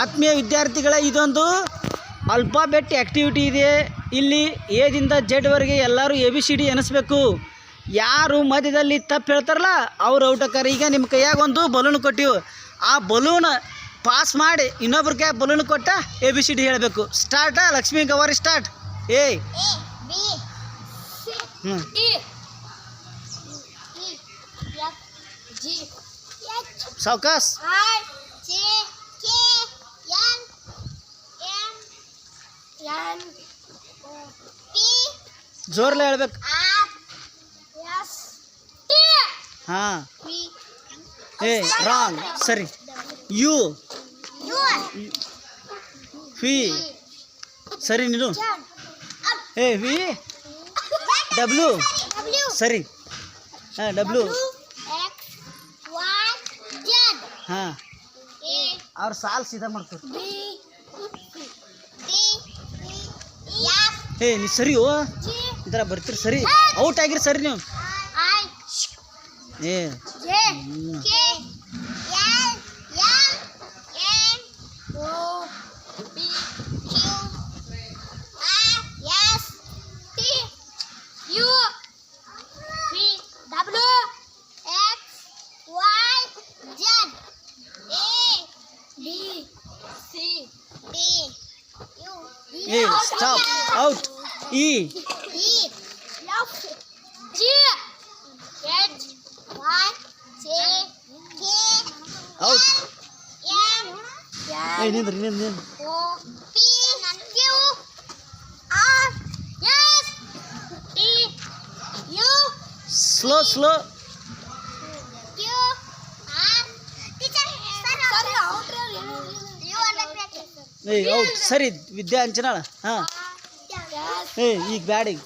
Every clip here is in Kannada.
ಆತ್ಮೀಯ ವಿದ್ಯಾರ್ಥಿಗಳೇ, ಇದೊಂದು ಆಲ್ಫಾಬೆಟ್ ಆ್ಯಕ್ಟಿವಿಟಿ ಇದೆ. ಇಲ್ಲಿ ಎದಿಂದ ಜೆಡ್ವರೆಗೆ ಎಲ್ಲರೂ ABCD ಎನಿಸ್ಬೇಕು. ಯಾರು ಮಧ್ಯದಲ್ಲಿ ತಪ್ಪು ಹೇಳ್ತಾರಲ್ಲ ಅವ್ರು ಔಟ್ ಆಕಾರ. ಈಗ ನಿಮ್ಮ ಕೈಯಾಗ ಒಂದು ಬಲೂನ್ ಕೊಟ್ಟಿವು, ಆ ಬಲೂನ್ ಪಾಸ್ ಮಾಡಿ ಇನ್ನೊಬ್ರ ಕೈ ಬಲೂನ್ ಕೊಟ್ಟ ABCD ಹೇಳಬೇಕು. ಸ್ಟಾರ್ಟ್. ಲಕ್ಷ್ಮೀ ಗವಾರಿ start. A B C D E F G H ಸಾವಕಾಸ್ I J K L M N O P ಜೋರ್ಲೆ ಹೇಳ್ಬೇಕು. R S T ಹಾಂ. ಏ ರಾಂಗ್, ಸರಿ. U V ಸರಿ. ನೀನು ಏ V W ಸರಿ. ಹಾಂ W ಹಾಂ. ಅವ್ರು ಸಾಲು ಸೀದಾ ಮಾಡ್ತಾರೆ. ಏ ನೀ ಸರಿ ಓ ಈ ಥರ ಬರ್ತೀರಿ. ಸರಿ, ಔಟ್ ಆಗಿರಿ. ಸರಿ ನೀವು ಏ ಏ stop. Out. E F G H Y J K out. ಏ ನಿಂದ್ರಿ. O P Q R S T U slow Q R ಸರಿ ಔಟ್. ಏ ಔಟ್. ಸರಿ ವಿದ್ಯಾ ಅಂಚನಾಳ. ಹಾಂ. ಏ ಈಗ ಬ್ಯಾಡ. ಈಗ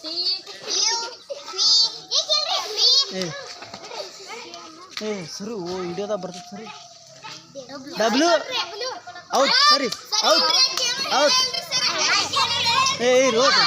ಏ ಸರಿ ಓ ವಿಡಿಯೋದಾಗ ಬರ್ತದೆ. ಸರಿ W ಔಟ್. ಸರಿ ಔಟ್. ಏ ರೋಡ್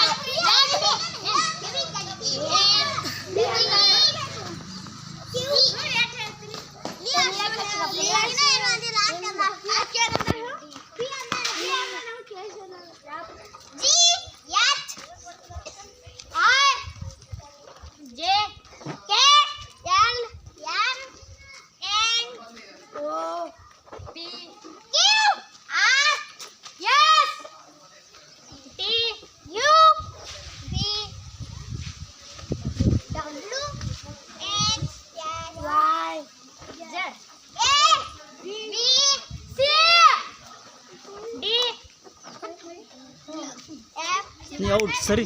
ನೀ ಔಟ್. ಸರಿ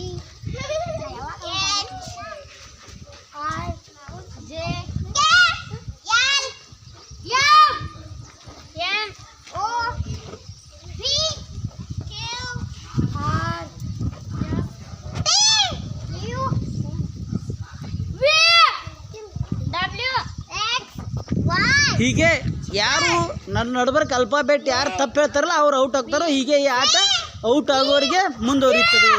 ಹೀಗೆ ಯಾರು ನನ್ನ ನಡ್ಬರ್ಕ್ ಅಲ್ಫಾಬೆಟ್ ಯಾರು ತಪ್ಪು ಹೇಳ್ತಾರಲ್ಲ ಅವ್ರು ಔಟ್ ಆಗ್ತಾರೋ. ಹೀಗೆ ಈ ಆಟ ಔಟ್ ಆಗೋರಿಗೆ ಮುಂದುವರಿಯುತ್ತದೆ.